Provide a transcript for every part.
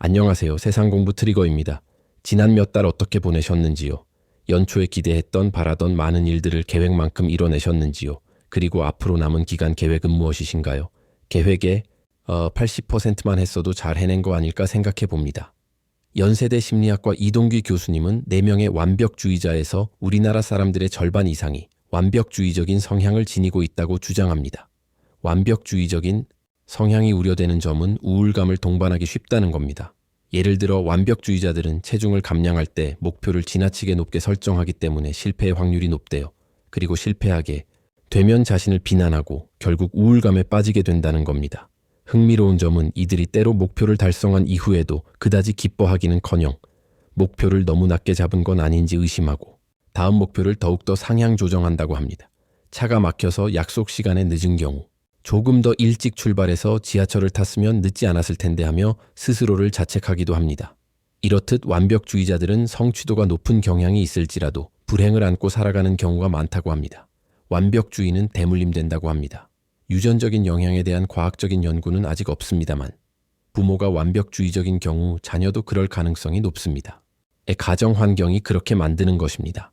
안녕하세요. 세상공부 트리거입니다. 지난 몇 달 어떻게 보내셨는지요? 연초에 기대했던 바라던 많은 일들을 계획만큼 이뤄내셨는지요? 그리고 앞으로 남은 기간 계획은 무엇이신가요? 계획의 80%만 했어도 잘 해낸 거 아닐까 생각해 봅니다. 연세대 심리학과 이동규 교수님은 4명의 완벽주의자에서 우리나라 사람들의 절반 이상이 완벽주의적인 성향을 지니고 있다고 주장합니다. 완벽주의적인 성향이 우려되는 점은 우울감을 동반하기 쉽다는 겁니다. 예를 들어 완벽주의자들은 체중을 감량할 때 목표를 지나치게 높게 설정하기 때문에 실패의 확률이 높대요. 그리고 실패하게 되면 자신을 비난하고 결국 우울감에 빠지게 된다는 겁니다. 흥미로운 점은 이들이 때로 목표를 달성한 이후에도 그다지 기뻐하기는커녕 목표를 너무 낮게 잡은 건 아닌지 의심하고 다음 목표를 더욱더 상향 조정한다고 합니다. 차가 막혀서 약속 시간에 늦은 경우 조금 더 일찍 출발해서 지하철을 탔으면 늦지 않았을 텐데 하며 스스로를 자책하기도 합니다. 이렇듯 완벽주의자들은 성취도가 높은 경향이 있을지라도 불행을 안고 살아가는 경우가 많다고 합니다. 완벽주의는 대물림된다고 합니다. 유전적인 영향에 대한 과학적인 연구는 아직 없습니다만 부모가 완벽주의적인 경우 자녀도 그럴 가능성이 높습니다. 가정 환경이 그렇게 만드는 것입니다.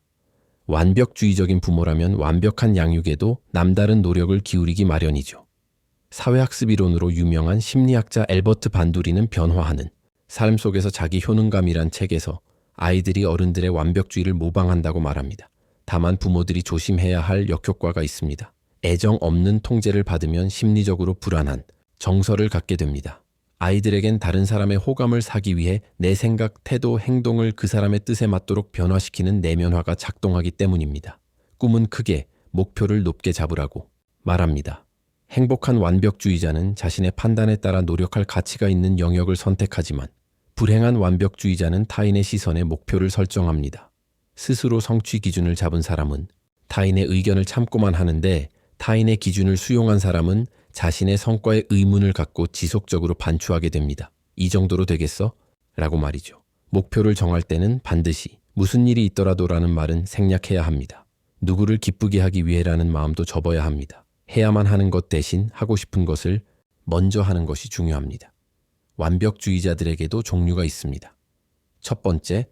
완벽주의적인 부모라면 완벽한 양육에도 남다른 노력을 기울이기 마련이죠. 사회학습 이론으로 유명한 심리학자 엘버트 반두리는 변화하는 삶 속에서 자기 효능감이란 책에서 아이들이 어른들의 완벽주의를 모방한다고 말합니다. 다만 부모들이 조심해야 할 역효과가 있습니다. 애정 없는 통제를 받으면 심리적으로 불안한 정서를 갖게 됩니다. 아이들에겐 다른 사람의 호감을 사기 위해 내 생각, 태도, 행동을 그 사람의 뜻에 맞도록 변화시키는 내면화가 작동하기 때문입니다. 꿈은 크게, 목표를 높게 잡으라고 말합니다. 행복한 완벽주의자는 자신의 판단에 따라 노력할 가치가 있는 영역을 선택하지만 불행한 완벽주의자는 타인의 시선에 목표를 설정합니다. 스스로 성취 기준을 잡은 사람은 타인의 의견을 참고만 하는데 타인의 기준을 수용한 사람은 자신의 성과에 의문을 갖고 지속적으로 반추하게 됩니다. 이 정도로 되겠어? 라고 말이죠. 목표를 정할 때는 반드시 무슨 일이 있더라도라는 말은 생략해야 합니다. 누구를 기쁘게 하기 위해라는 마음도 접어야 합니다. 해야만 하는 것 대신 하고 싶은 것을 먼저 하는 것이 중요합니다. 완벽주의자들에게도 종류가 있습니다. 첫 번째,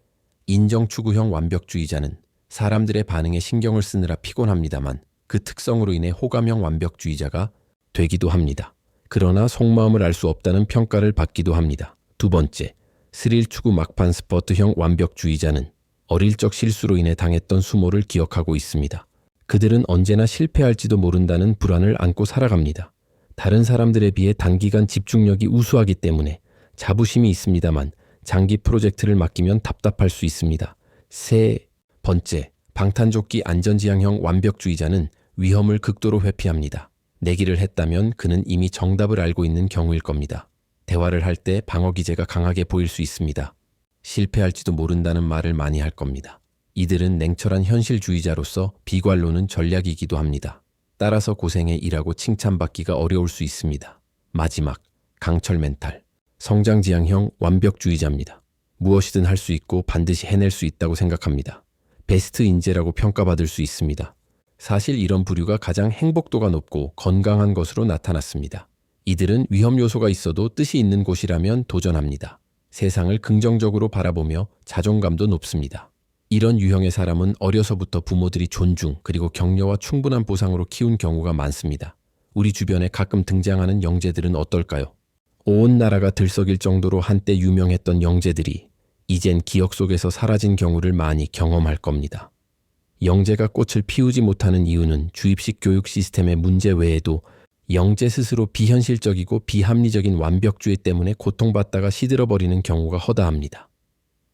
인정추구형 완벽주의자는 사람들의 반응에 신경을 쓰느라 피곤합니다만 그 특성으로 인해 호감형 완벽주의자가 되기도 합니다. 그러나 속마음을 알 수 없다는 평가를 받기도 합니다. 두 번째, 스릴 추구 막판 스퍼트형 완벽주의자는 어릴 적 실수로 인해 당했던 수모를 기억하고 있습니다. 그들은 언제나 실패할지도 모른다는 불안을 안고 살아갑니다. 다른 사람들에 비해 단기간 집중력이 우수하기 때문에 자부심이 있습니다만 장기 프로젝트를 맡기면 답답할 수 있습니다. 세 번째, 방탄조끼 안전지향형 완벽주의자는 위험을 극도로 회피합니다. 내기를 했다면 그는 이미 정답을 알고 있는 경우일 겁니다. 대화를 할 때 방어 기제가 강하게 보일 수 있습니다. 실패할지도 모른다는 말을 많이 할 겁니다. 이들은 냉철한 현실주의자로서 비관론은 전략이기도 합니다. 따라서 고생해 일하고 칭찬받기가 어려울 수 있습니다. 마지막, 강철 멘탈, 성장지향형 완벽주의자입니다. 무엇이든 할 수 있고 반드시 해낼 수 있다고 생각합니다. 베스트 인재라고 평가받을 수 있습니다. 사실 이런 부류가 가장 행복도가 높고 건강한 것으로 나타났습니다. 이들은 위험 요소가 있어도 뜻이 있는 곳이라면 도전합니다. 세상을 긍정적으로 바라보며 자존감도 높습니다. 이런 유형의 사람은 어려서부터 부모들이 존중 그리고 격려와 충분한 보상으로 키운 경우가 많습니다. 우리 주변에 가끔 등장하는 영재들은 어떨까요? 온 나라가 들썩일 정도로 한때 유명했던 영재들이 이젠 기억 속에서 사라진 경우를 많이 경험할 겁니다. 영재가 꽃을 피우지 못하는 이유는 주입식 교육 시스템의 문제 외에도 영재 스스로 비현실적이고 비합리적인 완벽주의 때문에 고통받다가 시들어버리는 경우가 허다합니다.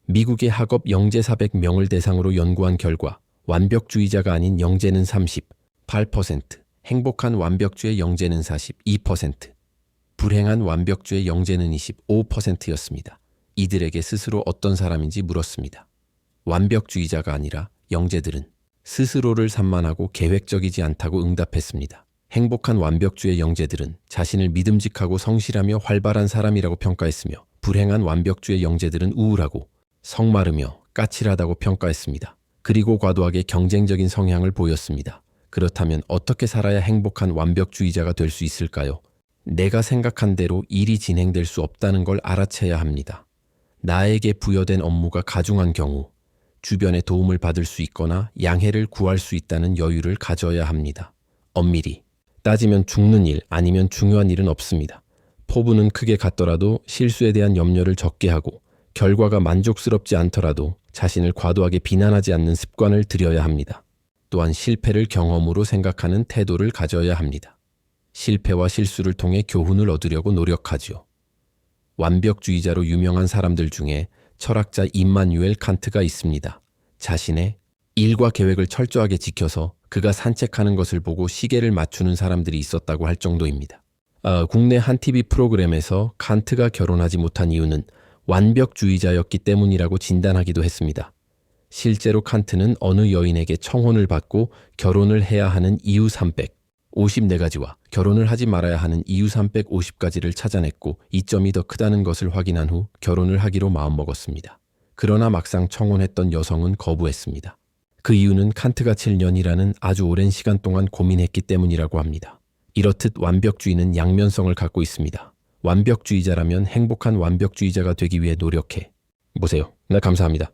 미국의 학업 영재 400명을 대상으로 연구한 결과 완벽주의자가 아닌 영재는 38%, 행복한 완벽주의 영재는 42%, 불행한 완벽주의 영재는 25%였습니다. 이들에게 스스로 어떤 사람인지 물었습니다. 완벽주의자가 아니라 영재들은 스스로를 산만하고 계획적이지 않다고 응답했습니다. 행복한 완벽주의 영재들은 자신을 믿음직하고 성실하며 활발한 사람이라고 평가했으며 불행한 완벽주의 영재들은 우울하고 성마르며 까칠하다고 평가했습니다. 그리고 과도하게 경쟁적인 성향을 보였습니다. 그렇다면 어떻게 살아야 행복한 완벽주의자가 될 수 있을까요? 내가 생각한 대로 일이 진행될 수 없다는 걸 알아채야 합니다. 나에게 부여된 업무가 가중한 경우 주변의 도움을 받을 수 있거나 양해를 구할 수 있다는 여유를 가져야 합니다. 엄밀히 따지면 죽는 일 아니면 중요한 일은 없습니다. 포부는 크게 같더라도 실수에 대한 염려를 적게 하고 결과가 만족스럽지 않더라도 자신을 과도하게 비난하지 않는 습관을 들여야 합니다. 또한 실패를 경험으로 생각하는 태도를 가져야 합니다. 실패와 실수를 통해 교훈을 얻으려고 노력하지요. 완벽주의자로 유명한 사람들 중에 철학자 임마누엘 칸트가 있습니다. 자신의 일과 계획을 철저하게 지켜서 그가 산책하는 것을 보고 시계를 맞추는 사람들이 있었다고 할 정도입니다. 국내 한 TV 프로그램에서 칸트가 결혼하지 못한 이유는 완벽주의자였기 때문이라고 진단하기도 했습니다. 실제로 칸트는 어느 여인에게 청혼을 받고 결혼을 해야 하는 이유 354가지와 결혼을 하지 말아야 하는 이유 350가지를 찾아냈고 이점이 더 크다는 것을 확인한 후 결혼을 하기로 마음먹었습니다. 그러나 막상 청혼했던 여성은 거부했습니다. 그 이유는 칸트가 7년이라는 아주 오랜 시간 동안 고민했기 때문이라고 합니다. 이렇듯 완벽주의는 양면성을 갖고 있습니다. 완벽주의자라면 행복한 완벽주의자가 되기 위해 노력해 보세요. 네, 감사합니다.